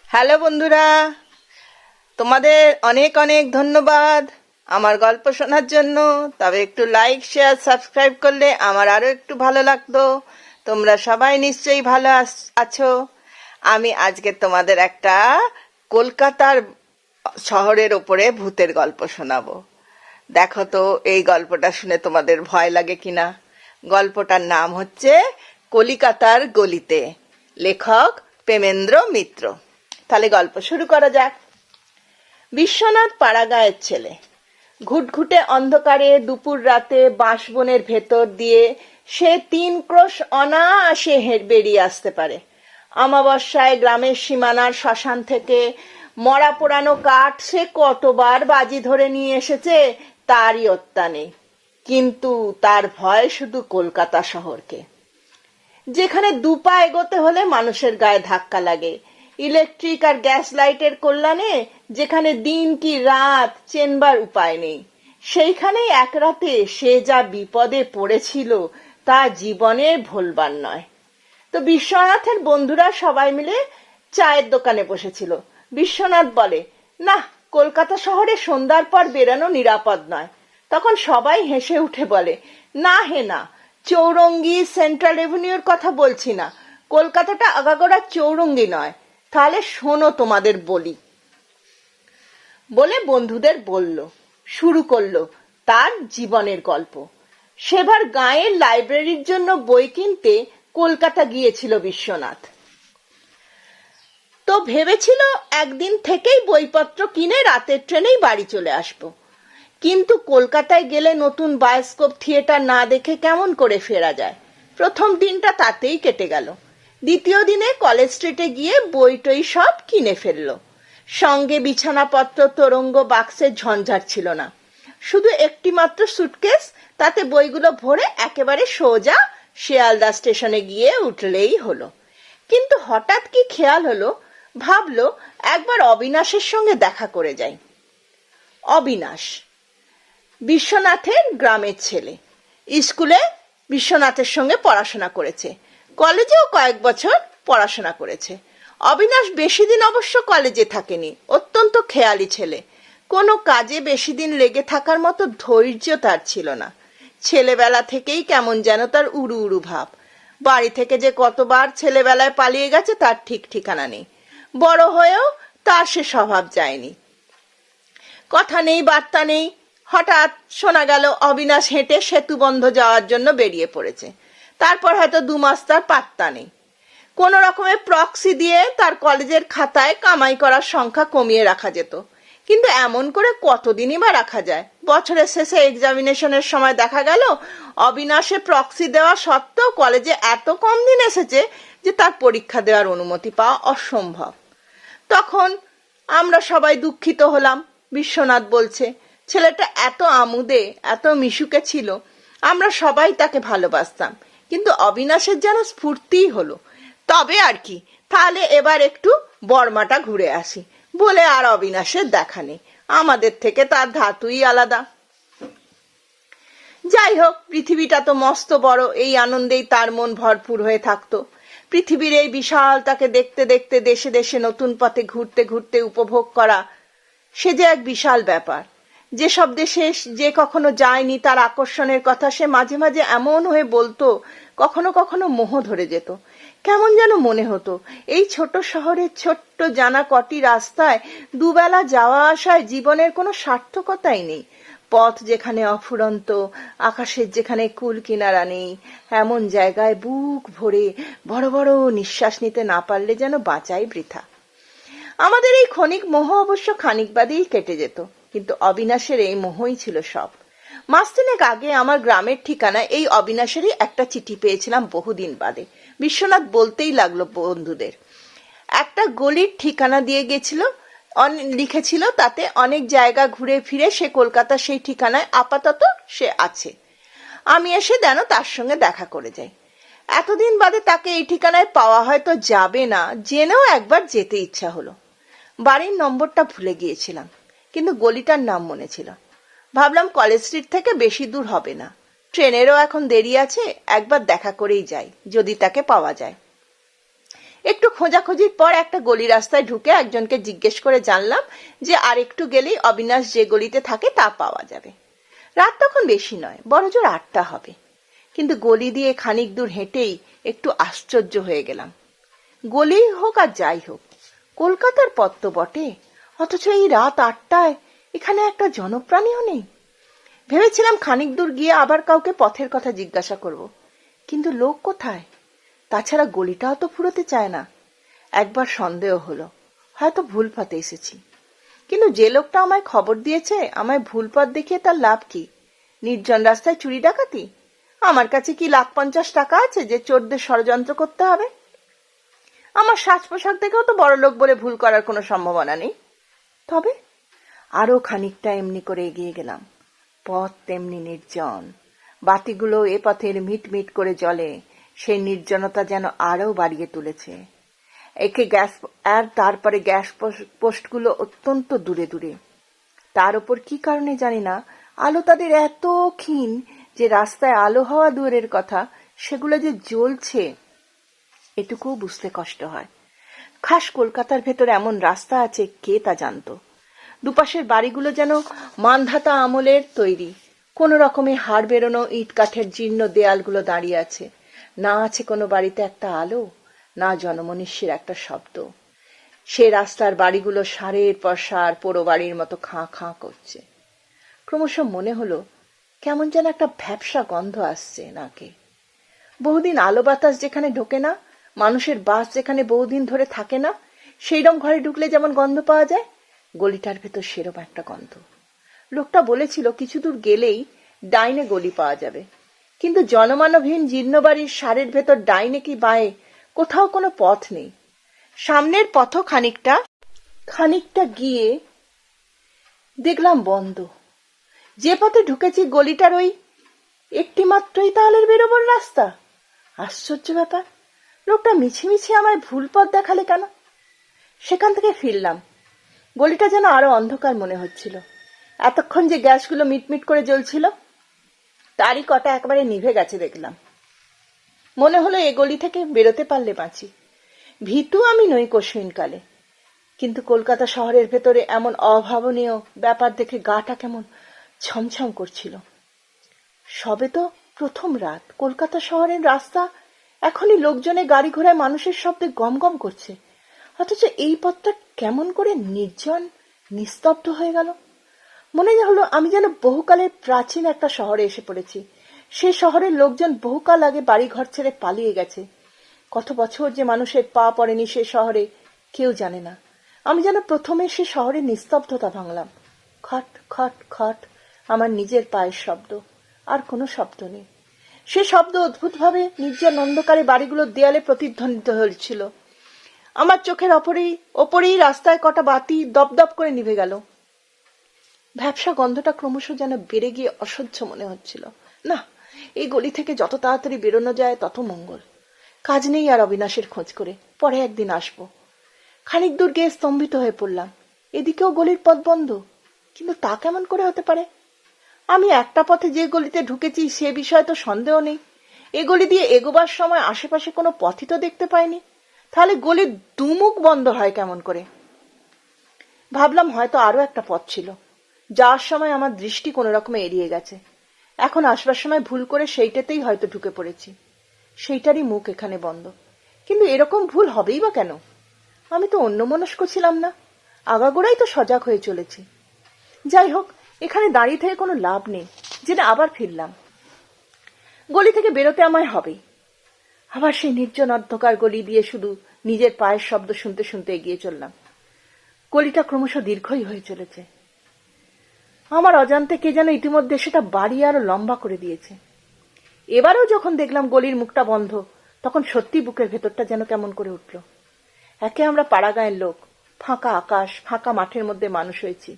Hello বন্ধুরা, তোমাদের অনেক অনেক ধন্যবাদ আমার গল্প শোনার জন্য। তবে একটু লাইক শেয়ার সাবস্ক্রাইব করলে আমার আরও একটু ভালো লাগতো। তোমরা সবাই নিশ্চয়ই ভালো আছো। আমি আজকে তোমাদের একটা কলকাতার শহরের ওপরে ভূতের গল্প শোনাবো। দেখো তো এই গল্পটা শুনে তোমাদের ভয় লাগে কিনা। গল্পটার নাম হচ্ছে কলিকাতার গলিতে, লেখক প্রেমেন্দ্র মিত্র। তাহলে গল্প শুরু করা যাক। বিশ্বনাথ পাড়াগাঁয়ের ছেলে। ঘুটঘুটে অন্ধকারে দুপুর রাতে বাঁশবনের ভেতর দিয়ে সে 3 ক্রোশ অনায়াসে বেরিয়ে আসতে পারে। অমাবস্যায় গ্রামের সীমানার শ্মশান থেকে মরা পোড়ানো কাঠ সে কতবার বাজি ধরে নিয়ে এসেছে তারই অত্যা নেই। কিন্তু তার ভয় শুধু কলকাতা শহরকে, যেখানে দুপা এগোতে হলে মানুষের গায়ে ধাক্কা লাগে। ইলেকট্রিক আর গ্যাস লাইটের কল্যাণে যেখানে দিন কি রাত চেনবার উপায় নেই, সেইখানেই এক রাতে সে যা বিপদে পড়েছিল তা জীবনে ভোলবার নয়। তো বিশ্বনাথের বন্ধুরা সবাই মিলে চায়ের দোকানে বসেছিল। বিশ্বনাথ বলে, না, কলকাতা শহরে সন্ধ্যার পর বেরানো নিরাপদ নয়। তখন সবাই হেসে উঠে বলে, না হে না, চৌরঙ্গি সেন্ট্রাল এভিনিউর কথা বলছি না, কলকাতাটা আগাগোড়া চৌরঙ্গি নয়। তাহলে শোনো তোমাদের বলি। বলে বন্ধুদের বলল, শুরু করলো তার জীবনের গল্প। সেবার গাঁয়ের লাইব্রেরির জন্য বই কিনতে কলকাতা গিয়েছিল বিশ্বনাথ। তো ভেবেছিল একদিন থেকেই বইপত্র কিনে রাতের ট্রেনেই বাড়ি চলে আসবো। কিন্তু কলকাতায় গেলে নতুন বায়োস্কোপ থিয়েটার না দেখে কেমন করে ফেরা যায়। প্রথম দিনটা তাতেই কেটে গেল। দ্বিতীয় দিনে কলেজ স্ট্রিটে গিয়ে বই টই সব কিনে ফেললো। সঙ্গে বিছানাপত্র তোরঙ্গ বাক্সের ঝঞ্ঝাট ছিল না, শুধু একটি মাত্র সুটকেস। তাতে বইগুলো ভরে একেবারে সোজা শিয়ালদা স্টেশনে গিয়ে উঠলেই হলো। কিন্তু হঠাৎ কি খেয়াল হলো, ভাবলো একবার অবিনাশের সঙ্গে দেখা করে যাই। অবিনাশ বিশ্বনাথের গ্রামের ছেলে। স্কুলে বিশ্বনাথের সঙ্গে পড়াশোনা করেছে, কলেজেও কয়েক বছর পড়াশোনা করেছে। অবিনাশ বেশি দিন অবশ্য কলেজে থাকেনি, অত্যন্ত খেয়ালি ছেলে। কোনো কাজে বেশি দিন লেগে থাকার মতো ধৈর্য তার ছিল না। ছেলেবেলা থেকেই কেমন যেন তার উড়ু উড়ু ভাব। বাড়ি থেকে যে কতবার ছেলেবেলায় পালিয়ে গেছে তার ঠিক ঠিকানা নেই। বড় হয়েও তার সে স্বভাব যায়নি। কথা নেই বার্তা নেই। হঠাৎ শোনা গেল অবিনাশ হেঁটে সেতুবন্ধ যাওয়ার জন্য বেরিয়ে পড়েছে। তারপর হয়তো 2 মাস তার পাত্তা নেই। কোন রকমের প্রক্সি দিয়ে তার কলেজের খাতায় কামাই করার সংখ্যা কমিয়ে রাখা যেত। কিন্তু এমন করে কতদিনই বা রাখা যায়। বছরের শেষে এক্সামিনেশনের সময় দেখা গেল অবিনাশে প্রক্সি দেওয়া সত্ত্বেও কলেজে এত কম দিন এসেছে যে তার পরীক্ষা দেওয়ার অনুমতি পাওয়া অসম্ভব। তখন আমরা সবাই দুঃখিত হলাম। বিশ্বনাথ বলছে, ছেলেটা এত আমুদে এত মিশুকে ছিল, আমরা সবাই তাকে ভালোবাসতাম। কিন্তু অবিনাশের যেন স্ফূর্তিই হলো। তবে আর কি, তাহলে এবার একটু বর্মাটা ঘুরে আসি বলে আর অবিনাশের দেখা নেই। আমাদের থেকে তার ধাতুই আলাদা। যাই হোক, পৃথিবীটা তো মস্ত বড়, এই আনন্দেই তার মন ভরপুর হয়ে থাকতো। পৃথিবীর এই বিশালটাকে দেখতে দেখতে দেশে দেশে নতুন পথে ঘুরতে ঘুরতে উপভোগ করা, সে যে এক বিশাল ব্যাপার। যেসব দেশে যে কখনো যায়নি তার আকর্ষণের কথা সে মাঝে মাঝে এমন হয়ে বলতো, কখনো কখনো মোহ ধরে যেত। কেমন যেন মনে হতো এই ছোট শহরের ছোট্ট জানা কটি রাস্তায় দুবেলা যাওয়া আসায় জীবনের কোনো সার্থকতাই নেই। পথ যেখানে অফুরন্ত, আকাশের যেখানে কুল কিনারা নেই, এমন জায়গায় বুক ভরে বড় বড় নিঃশ্বাস নিতে না পারলে যেন বাঁচাই বৃথা। আমাদের এই ক্ষণিক মোহ অবশ্য খানিক বাদেই কেটে যেত, কিন্তু অবিনাশের এই মোহই ছিল সব। মাস 3 আগে আমার গ্রামের ঠিকানা এই অবিনাশেরই একটা চিঠি পেয়েছিলাম বহুদিন বাদে। বিশ্বনাথ বলতেই লাগলো বন্ধুদের, একটা গলির ঠিকানা দিয়ে গেছিল, লিখেছিল তাতে অনেক জায়গা ঘুরে ফিরে সে কলকাতা সেই ঠিকানায় আপাতত সে আছে। আমি এসে যেন তার সঙ্গে দেখা করে যাই। এতদিন বাদে তাকে এই ঠিকানায় পাওয়া হয়তো যাবে না জেনেও একবার যেতে ইচ্ছা হলো। বাড়ির নম্বরটা ভুলে গিয়েছিলাম, কিন্তু গলিটার নাম মনে ছিল। ভাবলাম কলেজ স্ট্রিট থেকে বেশি দূর হবে না, ট্রেনেরও এখন দেরি আছে, একবার দেখা করেই যাই যদি তাকে পাওয়া যায়। একটু খোঁজাখুঁজির পর একটা গলি রাস্তায় ঢুকে একজনকে জিজ্ঞেস করে জানলাম যে আর একটু গেলেই অবিনাশ যে গলিতে থাকে তা পাওয়া যাবে। রাত তখন বেশি নয়, বড়জোর 8টা হবে। কিন্তু গলি দিয়ে খানিক দূর হেঁটেই একটু আশ্চর্য হয়ে গেলাম। গলি হোক আর যাই হোক, কলকাতার পথ তো বটে, অথচ এই রাত 8টায় এখানে একটা জনপ্রাণীও নেই। ভেবেছিলাম খানিক দূর গিয়ে আবার কাউকে পথের কথা জিজ্ঞাসা করব, কিন্তু লোক কোথায়? তাছাড়া গলিটাও তো ফুরোতে চায় না। একবার সন্দেহ হলো হয়তো ভুল পথে এসেছি, কিন্তু যে লোকটা আমায় খবর দিয়েছে আমায় ভুল পথ দেখিয়ে তার লাভ কি? নির্জন রাস্তায় চুরি ডাকাতি? আমার কাছে কি 1,50,000 টাকা আছে যে চোরদের ষড়যন্ত্র করতে হবে? আমার সাজ পোশাক দেখেও তো বড় লোক বলে ভুল করার কোনো সম্ভাবনা নেই। তবে আরো খানিকটা এমনি করে এগিয়ে গেলাম। পথ তেমনি নির্জন, বাতিগুলো এ পথের মিটমিট করে জ্বলে, সেই নির্জনতা যেন আরো বাড়িয়ে তুলেছে। আর তারপরে গ্যাস পোস্টগুলো অত্যন্ত দূরে দূরে। তার উপর কি কারণে জানি না আলো তাদের এত ক্ষীণ যে রাস্তায় আলো হওয়া দূরের কথা, সেগুলো যে জ্বলছে এটুকুও বুঝতে কষ্ট হয়। খাস কলকাতার ভেতর এমন রাস্তা আছে কে তা জানতো? দুপাশের বাড়িগুলো যেন মান্ধাতা আমলের তৈরি। কোনো রকমে হাড় বেরোনো ইট কাঠের জীর্ণ দেয়ালগুলো দাঁড়িয়ে আছে। না আছে কোনো বাড়িতে একটা আলো, না জনমনুষ্যের একটা শব্দ। সে রাস্তার বাড়িগুলো সারের পর সার পোড়ো বাড়ির মতো খাঁ খাঁ করছে। ক্রমশ মনে হলো কেমন যেন একটা ভ্যাপসা গন্ধ আসছে নাকে। বহুদিন আলো বাতাস যেখানে ঢোকে না, মানুষের বাস যেখানে বহুদিন ধরে থাকে না, সেইরকম ঘরে ঢুকলে যেমন গন্ধ পাওয়া যায়, গলিটার ভেতর সেরকম একটা গন্ধ। লোকটা বলেছিল কিছু দূর গেলেই ডাইনে গলি পাওয়া যাবে, কিন্তু জনমানবহীন জীর্ণ বাড়ির সারের ভেতর ডাইনে কি বাঁয়ে কোথাও কোনো পথ নেই। সামনের পথ খানিকটা গিয়ে দেখলাম বন্ধ। যে পথে ঢুকেছি গলিটার ওই একটি মাত্রই তাহলে বেরোবার রাস্তা। আশ্চর্য ব্যাপার, লোকটা মিছিমিছি আমায় ভুল পথ দেখালে কেন? সেখান থেকে ফিরলাম। গলিটা যেন আরো অন্ধকার মনে হচ্ছিল। এতক্ষণ যে গ্যাসগুলো মিটমিট করে জ্বলছিল তারই কটা একেবারে নিভে গেছে দেখলাম। মনে হলো এ গলি থেকে বেরোতে পারলে বাঁচি। ভীতু আমি নই কস্মিনকালে, কিন্তু কলকাতা শহরের ভেতরে এমন অভাবনীয় ব্যাপার দেখে গাটা কেমন ছমছম করছিল। সবে তো প্রথম রাত, কলকাতা শহরের রাস্তা এখনই লোকজনে গাড়ি ঘোড়ায় মানুষের শব্দে গমগম করছে, অথচ এই পথটা কেমন করে নির্জন নিস্তব্ধ হয়ে গেল। মনে হলো আমি যেন বহুকালের প্রাচীন একটা শহরে এসে পড়েছি। সেই শহরের লোকজন বহুকাল আগে বাড়ি ঘর ছেড়ে পালিয়ে গেছে। কত বছর যে মানুষের পা পড়েনি সে শহরে কেউ জানে না। আমি যেন প্রথমে সে শহরের নিস্তব্ধতা ভাঙলাম। খট খট খট আমার নিজের পায়ের শব্দ, আর কোনো শব্দ নেই। সে শব্দ অদ্ভুতভাবে নির্জন অন্ধকারে বাড়িগুলোর দেয়ালে প্রতিধ্বনিত হচ্ছিল। আমার চোখের ওপরেই রাস্তায় কটা বাতি দপদপ করে নিভে গেল। ভ্যাপসা গন্ধটা ক্রমশ যেন বেড়ে গিয়ে অসহ্য মনে হচ্ছিল। না, এই গলি থেকে যত তাড়াতাড়ি বেরোনো যায় তত মঙ্গল। কাজ নেই আর অবিনাশের খোঁজ করে, পরে একদিন আসবো। খানিক দূর গিয়ে স্তম্ভিত হয়ে পড়লাম। এদিকেও গলির পথ বন্ধ, কিন্তু তা কেমন করে হতে পারে? আমি একটা পথে যে গলিতে ঢুকেছি সে বিষয়ে তো সন্দেহ নেই। এ গলি দিয়ে এগোবার সময় আশেপাশে কোনো পথই তো দেখতে পাইনি। তাহলে গলির দুমুখ বন্ধ হয় কেমন করে? ভাবলাম হয়তো আরো একটা পথ ছিল, যাওয়ার সময় আমার দৃষ্টি কোনো রকমে এড়িয়ে গেছে। এখন আসবার সময় ভুল করে সেইটাতেই হয়তো ঢুকে পড়েছি। সেইটারই মুখ এখানে বন্ধ। কিন্তু এরকম ভুল হবেই বা কেন? আমি তো অন্যমনস্ক ছিলাম না, আগাগোড়াই তো সজাগ হয়ে চলেছি। যাই হোক, এখানে দাঁড়িয়ে থেকে কোনো লাভ নেই, জেনে আবার ফিরলাম। গলি থেকে বেরোতে আমায় হবেই। আবার সেই নির্জন অন্ধকার গলি দিয়ে শুধু নিজের পায়ের শব্দ শুনতে শুনতে এগিয়ে চললাম। গলিটা ক্রমশ দীর্ঘই হয়ে চলেছে। আমার অজান্তে কে যেন ইতিমধ্যে সেটা বাড়িয়ে আরো লম্বা করে দিয়েছে। এবারেও যখন দেখলাম গলির মুখটা বন্ধ, তখন সত্যি বুকের ভেতরটা যেন কেমন করে উঠল। একে আমরা পাড়াগাঁয়ের লোক, ফাঁকা আকাশ, ফাঁকা মাঠের মধ্যে মানুষ হয়েছি,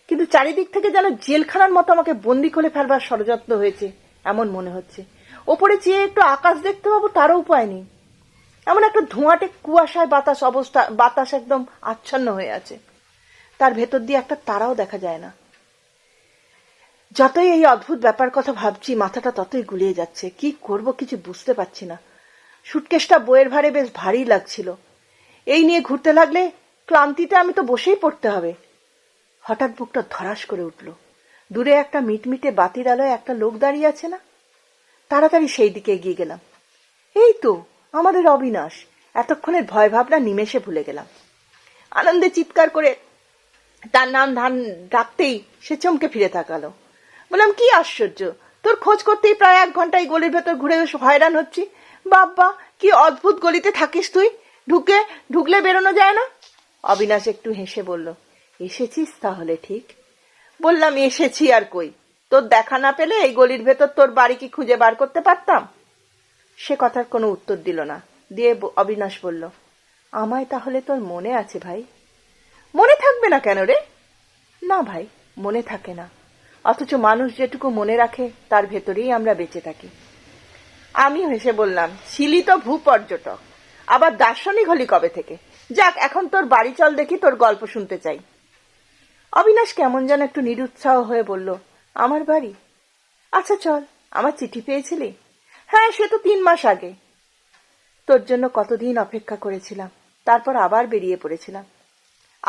কিন্তু চারিদিক থেকে যেন জেলখানার মতো আমাকে বন্দি করে ফেলবার ষড়যন্ত্র হয়েছে এমন মনে হচ্ছে। ওপরে চেয়ে একটু আকাশ দেখতে পাবো তারও উপায় নেই। এমন একটা ধোঁয়াটে কুয়াশায় বাতাস একদম আচ্ছন্ন হয়ে আছে। তার ভেতর দিয়ে একটা তারাও দেখা যায় না। যতই এই অদ্ভুত ব্যাপার কথা ভাবছি মাথাটা ততই গুলিয়ে যাচ্ছে। কি করব কিছু বুঝতে পারছি না। সুটকেসটা বইয়ের ভারে বেশ ভারী লাগছিল। এই নিয়ে ঘুরতে লাগলে ক্লান্তিতে আমি তো বসেই পড়তে হবে। হঠাৎ বুকটা ধরাস করে উঠল। দূরে একটা মিটমিটে বাতির আলোয় একটা লোক দাঁড়িয়ে আছে না? তাড়াতাড়ি সেই দিকে এগিয়ে গেলাম। এই তো আমাদের অবিনাশ। এতক্ষণের ভয় ভাবনা নিমেষে ভুলে গেলাম। আনন্দে চিৎকার করে তার নাম ডাকতেই সে চমকে ফিরে তাকালো। বললাম, কি আশ্চর্য, তোর খোঁজ করতেই প্রায় 1 ঘন্টা এই গলির ভেতর ঘুরে হয়রান হচ্ছি। বাবা, কি অদ্ভুত গলিতে থাকিস তুই, ঢুকলে বেরোনো যায় না। অবিনাশ একটু হেসে বলল, এসেছিস তাহলে ঠিক। বললাম, এসেছি আর কই, তোর দেখা না পেলে এই গলির ভেতর তোর বাড়ি কি খুঁজে বার করতে পারতাম? সে কথার কোনো উত্তর দিল না। দিয়ে অবিনাশ বলল, আমায় তাহলে তোর মনে আছে ভাই? মনে থাকবে না কেন রে? না ভাই, মনে থাকে না, অথচ মানুষ যেটুকু মনে রাখে তার ভেতরেই আমরা বেঁচে থাকি। আমি হেসে বললাম, ছিলি তো ভূপর্যটক, আবার দার্শনিক হলি কবে থেকে? যাক, এখন তোর বাড়ি চল দেখি, তোর গল্প শুনতে চাই। অবিনাশ কেমন যেন একটু নিরুৎসাহ হয়ে বলল, আমার বাড়ি? আচ্ছা চল। আমার চিঠি পেয়েছিলি? হ্যাঁ, সে তো 3 মাস আগে। তোর জন্য কতদিন অপেক্ষা করেছিলাম, তারপর আবার বেরিয়ে পড়েছিলাম।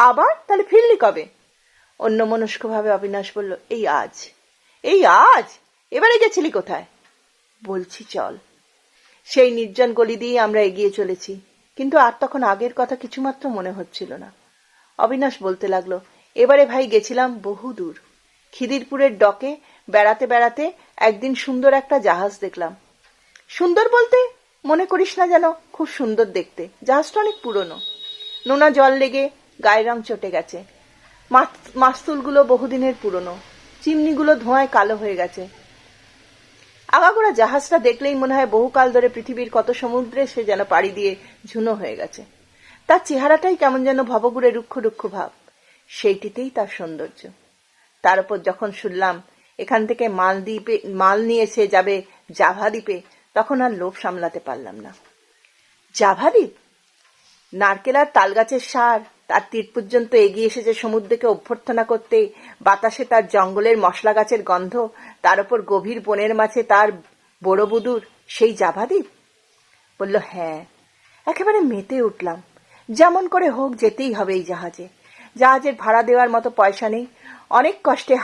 আবার? তাহলে ফিরলি কবে? অন্যমনস্কভাবে অবিনাশ বলল, এই আজ। এই আজ? এবারে গেছিলি কোথায়? বলছি চল। সেই নির্জন গলি দিয়ে আমরা এগিয়ে চলেছি, কিন্তু আর তখন আগের কথা কিছুমাত্র মনে হচ্ছিল না। অবিনাশ বলতে লাগলো, এবারে ভাই গেছিলাম বহু দূর। খিদিরপুরের ডকে বেড়াতে বেড়াতে একদিন সুন্দর একটা জাহাজ দেখলাম। সুন্দর বলতে মনে করিস না যেন খুব সুন্দর দেখতে, জাহাজটা অনেক পুরনো। নোনা জল লেগে গায়ের রং চটে গেছে। মাস্তুলগুলো বহুদিনের পুরনো, চিমনিগুলো ধোঁয়ায় কালো হয়ে গেছে। আগাগোড়া জাহাজটা দেখলেই মনে হয় বহুকাল ধরে পৃথিবীর কত সমুদ্রে সে যেন পাড়ি দিয়ে ঝুনো হয়ে গেছে। তার চেহারাটাই কেমন যেন ভবঘুরে রুক্ষ রুক্ষ ভাব, সেইটিতেই তার সৌন্দর্য। তার উপর যখন শুনলাম এখান থেকে মাল নিয়ে সে যাবে জাভা দ্বীপে, তখন আর লোভ সামলাতে পারলাম না। জাভা দ্বীপ? নারকেল আর তাল গাছের সার তার তীর পর্যন্ত এগিয়ে এসেছে সমুদ্রকে অভ্যর্থনা করতে। বাতাসে তার জঙ্গলের মশলা গাছের গন্ধ, তার উপর গভীর বনের মাঝে তার বড় বুদুর, সেই জাভা দ্বীপ? বলল, হ্যাঁ। একেবারে মেতে উঠলাম। যেমন করে হোক যেতেই হবে এই জাহাজে। জাহাজের ভাড়া দেওয়ার মতো পয়সা নেই। অনেক কষ্টে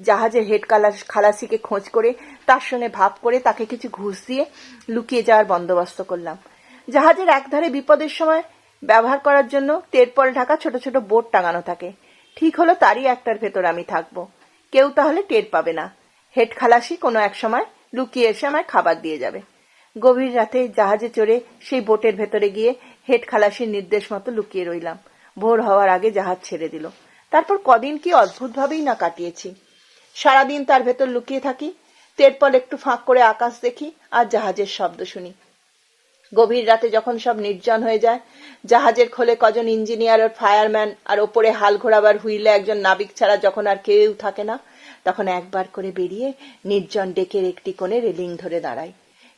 জাহাজের হেড খালাসিকে খোঁজ করে তার সঙ্গে ভাব করে তাকে কিছু ঘুষ দিয়ে লুকিয়ে যাওয়ার বন্দোবস্ত করলাম। জাহাজের একধারে বিপদের সময় ব্যবহার করার জন্য তেরপল ঢাকা ছোট ছোট বোট টাঙানো থাকে। ঠিক হলো তারই একটার ভেতর আমি থাকবো। কেউ তাহলে টের পাবে না। হেড খালাসি কোনো এক সময় লুকিয়ে এসে আমায় খাবার দিয়ে যাবে। গভীর রাতে জাহাজে চড়ে সেই বোটের ভেতরে গিয়ে হেড খালাসির নির্দেশ মতো লুকিয়ে রইলাম। ভোর হওয়ার আগে জাহাজ ছেড়ে দিল। তারপর কদিন কি অদ্ভুতভাবেই না কাটিয়েছি। সারাদিন তার ভেতর লুকিয়ে থাকি, তেরপল একটু ফাঁক করে আকাশ দেখি আর জাহাজের শব্দ শুনি। গভীর রাতে যখন সব নির্জন হয়ে যায়, জাহাজের খোলে কজন ইঞ্জিনিয়ার ও ফায়ারম্যান আর ওপরে হাল ঘোরাবার হুইলে একজন নাবিক ছাড়া যখন আর কেউ থাকে না, তখন একবার করে বেরিয়ে নির্জন ডেকের একটি কোণে রেলিং ধরে দাঁড়াই।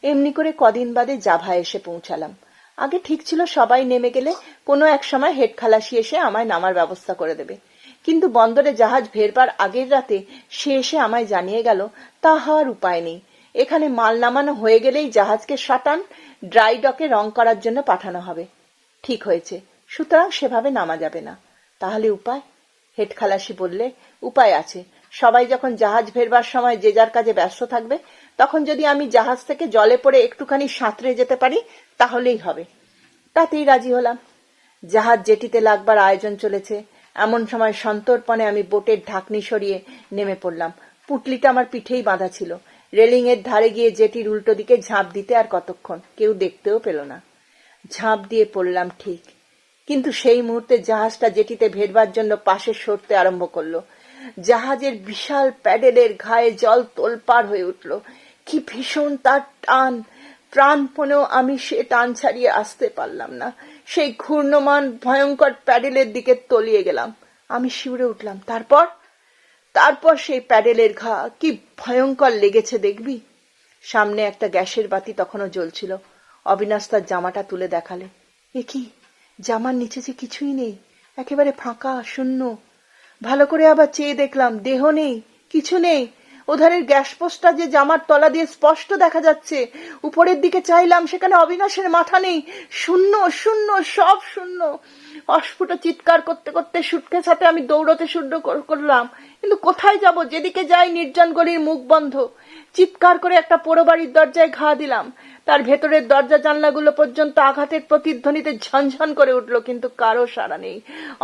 এমনি করে কদিন বাদে জাভা এসে পৌঁছালাম। আগে ঠিক ছিল সবাই নেমে গেলে কোনো এক সময় হেড খালাসি এসে আমায় নামার ব্যবস্থা করে দেবে, কিন্তু বন্দরে জাহাজ ভেরবার আগের রাতে সে এসে আমায় জানিয়ে গেল তা হওয়ার উপায় নেই। এখানে মাল নামানো হয়ে গেলেই জাহাজকে শাটান ড্রাই ডকে রং করার জন্য পাঠানো হবে। ঠিক হয়েছে, সুতরাং সেভাবে নামা যাবে না। তাহলে উপায়? হেড খালাসি বললে, উপায় আছে। সবাই যখন জাহাজ ফেরবার সময় যে যার কাজে ব্যস্ত থাকবে, তখন যদি আমি জাহাজ থেকে জলে পড়ে একটুখানি সাঁতরে যেতে পারি তাহলেই হবে। তাতেই রাজি হলাম। জাহাজ জেটিতে লাগবার আয়োজন চলেছে। এমন সময় সন্তর্পণে আমি বোটের ঢাকনি সরিয়ে নেমে পড়লাম। পুঁটলিটা আমার পিঠেই বাঁধা ছিল। রেলিং এর ধারে গিয়ে জেটির উল্টো দিকে ঝাঁপ দিতে আর কতক্ষণ, কেউ দেখতেও পেল না। ঝাঁপ দিয়ে পড়লাম ঠিক, কিন্তু সেই মুহূর্তে জাহাজটা জেটিতে ভেরবার জন্য পাশে সরতে আরম্ভ করলো। জাহাজের বিশাল প্যাডেলের ঘায়ে জল তোলপাড় হয়ে উঠল। কি ভীষণ তার টান! প্রাণপণেও আমি সে টান ছাড়িয়ে আসতে পারলাম না। সেই ঘূর্ণমান ভয়ঙ্কর প্যাডেলের দিকে তলিয়ে গেলাম। আমি শিউরে উঠলাম। তারপর সেই প্যাডেলের ঘা কি ভয়ঙ্কর লেগেছে দেখবি। সামনে একটা গ্যাসের বাতি তখনও জ্বলছিল। অবিনাশ তার জামাটা তুলে দেখালে। এ কি, জামার নিচে যে কিছুই নেই, একেবারে ফাঁকা শূন্য। ভালো করে আবার চেয়ে দেখলাম, দেহ নেই, কিছু নেই। ওধারের গ্যাস পোস্টটা যে জামার তলা দিয়ে স্পষ্ট দেখা যাচ্ছে। উপরের দিকে চাইলাম, সেখানে অবিনাশের মাথা নেই, শূন্য শূন্য, সব শূন্য। অস্ফুট চিৎকার করতে করতে সুটকেস হাতে আমি দৌড়তে শুরু করলাম, কিন্তু কোথায় যাব? যেদিকে যাই নির্জন গলির মুখ বন্ধ। চিৎকার করে একটা পোড়ো বাড়ির দরজায় ঘা দিলাম। তার ভেতরের দরজা জানলাগুলো পর্যন্ত আঘাতের প্রতিধ্বনিতে ঝনঝন করে উঠল, কিন্তু কারো সাড়া নেই।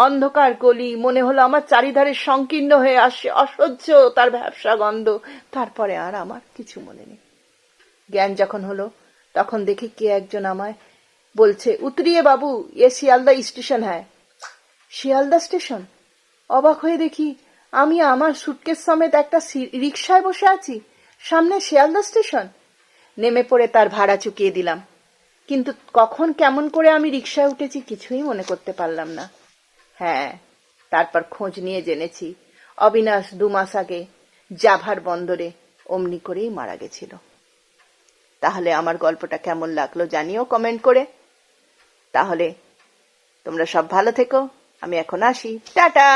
অন্ধকার গলি, মনে হলো আমার চারিধারে সংকীর্ণ হয়ে আসে, অসহ্য তার ভ্যাপসা গন্ধ। তারপরে আর আমার কিছু মনে নেই। জ্ঞান যখন হলো তখন দেখি কে একজন আমায় বলছে, উতরিয়ে বাবু, এ শিয়ালদা স্টেশন হ্যায়। শিয়ালদা স্টেশন? অবাক হয়ে দেখি আমি আমার সুটকেস সমেত একটা রিকশায় বসে আছি, সামনে শিয়ালদা স্টেশন। নেমে পড়ে তার ভাড়া চুকিয়ে দিলাম, কিন্তু কখন কেমন করে আমি রিকশায় উঠেছি কিছুই মনে করতে পারলাম না। হ্যাঁ, তারপর খোঁজ নিয়ে জেনেছি অবিনাশ 2 মাস আগে জাভার বন্দরে অমনি করেই মারা গেছিল। তাহলে আমার গল্পটা কেমন লাগলো জানিও কমেন্ট করে। তাহলে তোমরা সব ভালো থেকো, আমি এখন আসি, টাটা।